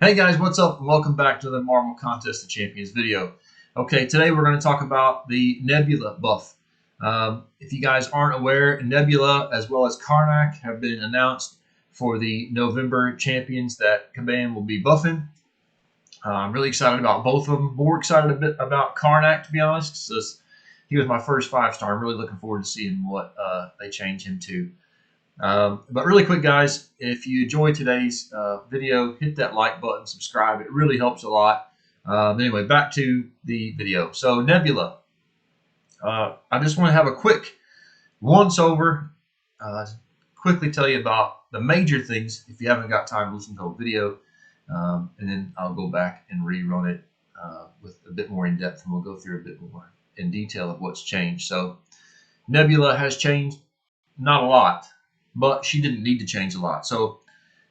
Hey guys, what's up? And welcome back to the Marvel Contest of Champions video. Okay, today we're going to talk about the Nebula buff. If you guys aren't aware, Nebula as well as Karnak have been announced for the November champions that Kaban will be buffing. I'm really excited about both of them. More excited a bit about Karnak, to be honest, because he was my first 5-star. I'm really looking forward to seeing what they change him to. But really quick, guys, if you enjoyed today's video, hit that like button, subscribe. It really helps a lot. Anyway, back to the video. So Nebula, I just want to have a quick once over, quickly tell you about the major things if you haven't got time to listen to the whole video. And then I'll go back and rerun it with a bit more in depth, and we'll go through a bit more in detail of what's changed. So Nebula has changed, not a lot, but she didn't need to change a lot. So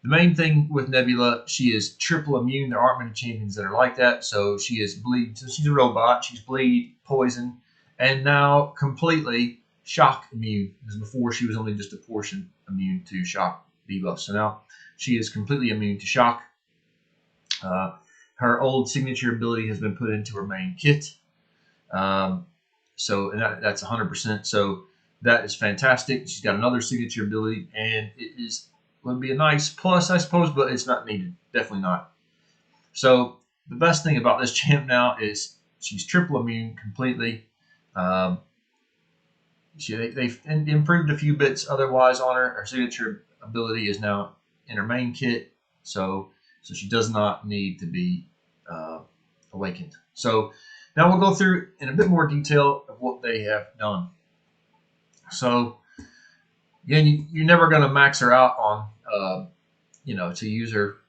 the main thing with Nebula, she is triple immune. There aren't many champions that are like that. So she is bleed. So she's a robot. She's bleed, poison, and now completely shock immune. Because before she was only just a portion immune to shock debuff. So now she is completely immune to shock. Her old signature ability has been put into her main kit. That's 100%. So that is fantastic. She's got another signature ability, and it would be a nice plus, I suppose, but it's not needed. Definitely not. So the best thing about this champ now is she's triple immune completely. They've improved a few bits otherwise on her. Her signature ability is now in her main kit, so she does not need to be awakened. So now we'll go through in a bit more detail of what they have done. So again, you're never going to max her out on, to use her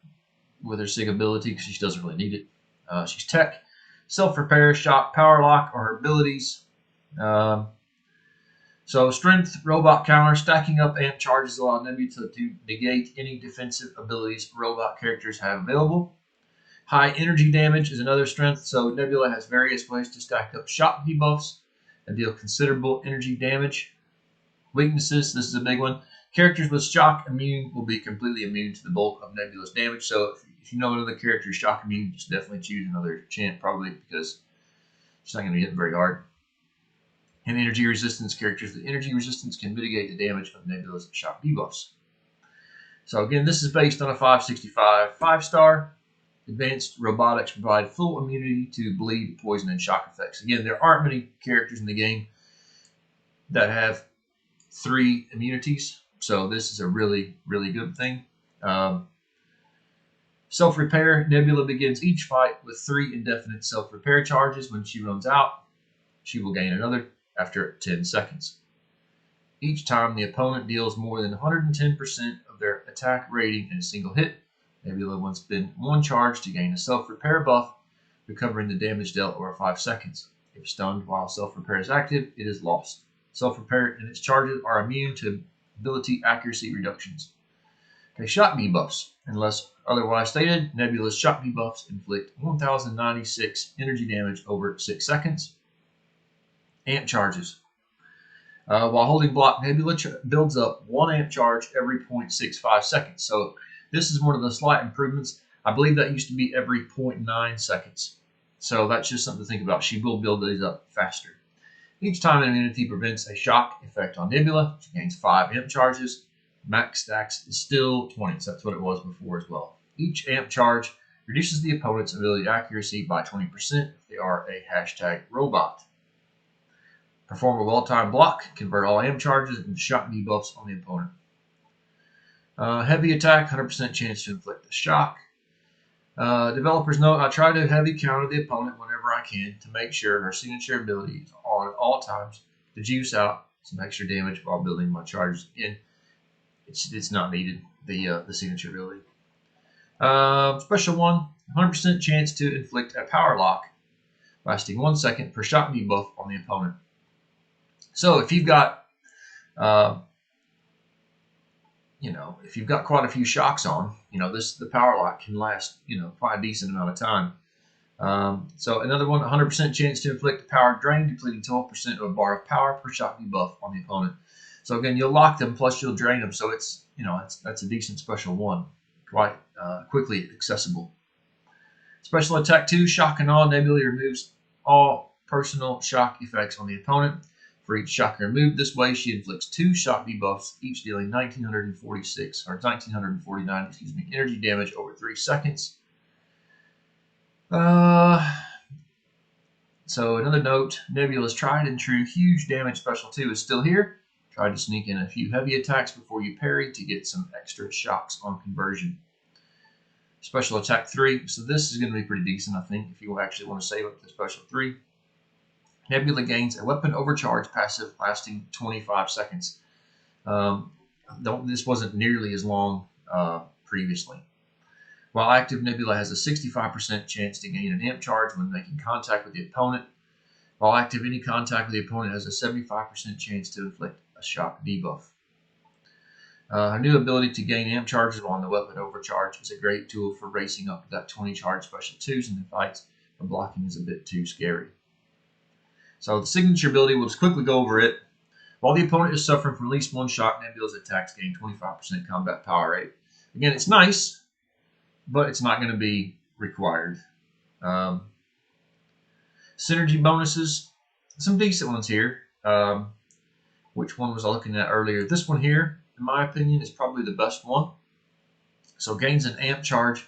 with her sig ability because she doesn't really need it. She's tech, self-repair, shock, power lock are her abilities. So strength, robot counter, stacking up amp charges allow Nebula to negate any defensive abilities robot characters have available. High energy damage is another strength. So Nebula has various ways to stack up shock debuffs and deal considerable energy damage. Weaknesses, this is a big one. Characters with shock immune will be completely immune to the bulk of Nebula's damage. So if you know another character is shock immune, just definitely choose another champ probably because she's not going to be hit very hard. And energy resistance characters with energy resistance can mitigate the damage of Nebula's shock debuffs. So again, this is based on a 565 5-star. Advanced robotics provide full immunity to bleed, poison, and shock effects. Again, there aren't many characters in the game that have 3 immunities, so this is a really, really good thing. Self-repair, Nebula begins each fight with 3 indefinite self-repair charges. When she runs out, she will gain another after 10 seconds. Each time the opponent deals more than 110% of their attack rating in a single hit, Nebula will spend 1 charge to gain a self-repair buff, recovering the damage dealt over 5 seconds. If stunned while self-repair is active, it is lost. Self-repair and its charges are immune to ability accuracy reductions. Okay, shock debuffs. Unless otherwise stated, Nebula's shock debuffs inflict 1,096 energy damage over 6 seconds. Amp charges. While holding block, Nebula builds up 1 amp charge every 0.65 seconds. So this is one of the slight improvements. I believe that used to be every 0.9 seconds. So that's just something to think about. She will build these up faster. Each time an immunity prevents a shock effect on Nebula, she gains 5 amp charges. Max stacks is still 20, so that's what it was before as well. Each amp charge reduces the opponent's ability accuracy by 20% if they are a #robot. Perform a well-timed block, convert all amp charges into shock debuffs on the opponent. Heavy attack, 100% chance to inflict a shock. Developers note, I try to heavy counter the opponent whenever I can to make sure her signature ability is on at all times to juice out some extra damage while building my charges. Again, it's not needed, the signature ability. Special 1, 100% chance to inflict a power lock, lasting 1 second per shock debuff on the opponent. So if you've got, if you've got quite a few shocks on, the power lock can last, quite a decent amount of time. So another one, 100% chance to inflict a power drain, depleting 12% of a bar of power per shock debuff on the opponent. So again, you'll lock them, plus you'll drain them. So that's a decent special 1, quite quickly accessible. Special Attack 2, Shock and Awe. Nebula removes all personal shock effects on the opponent. For each shock removed this way, she inflicts 2 shock debuffs, each dealing 1949 energy damage over 3 seconds. So another note, Nebula's tried and true huge damage special 2 is still here. Try to sneak in a few heavy attacks before you parry to get some extra shocks on conversion. Special Attack 3, so this is going to be pretty decent, I think, if you actually want to save up the Special 3. Nebula gains a weapon overcharge passive lasting 25 seconds. This wasn't nearly as long previously. While active, Nebula has a 65% chance to gain an amp charge when making contact with the opponent. While active, any contact with the opponent has a 75% chance to inflict a shock debuff. Her new ability to gain amp charges on the weapon overcharge is a great tool for racing up to that 20 charge special 2s in the fights, but blocking is a bit too scary. So the signature ability, we'll just quickly go over it. While the opponent is suffering from at least 1 shock, Nebula's attacks gain 25% combat power rate. Again, it's nice, but it's not going to be required. Synergy bonuses, some decent ones here. Which one was I looking at earlier? This one here, in my opinion, is probably the best one. So gains an amp charge.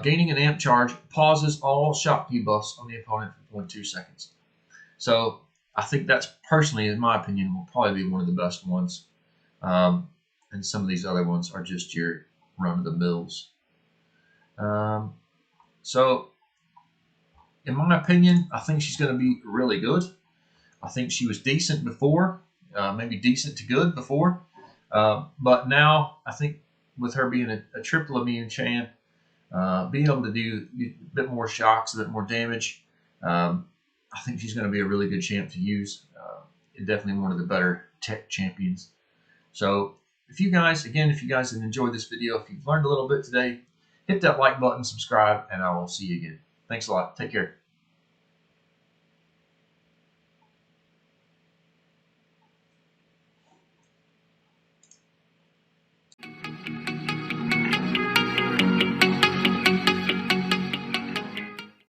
Gaining an amp charge pauses all shock debuffs on the opponent for 0.2 seconds. So I think that's personally, in my opinion, will probably be one of the best ones. And some of these other ones are just your run-of-the-mills. So in my opinion, I think she's going to be really good. I think she was decent before, maybe decent to good before. But now I think with her being a triple immune champ, being able to do a bit more shocks, a bit more damage, I think she's going to be a really good champ to use. Definitely one of the better tech champions. So if you guys have enjoyed this video, if you've learned a little bit today, hit that like button, subscribe, and I will see you again. Thanks a lot. Take care.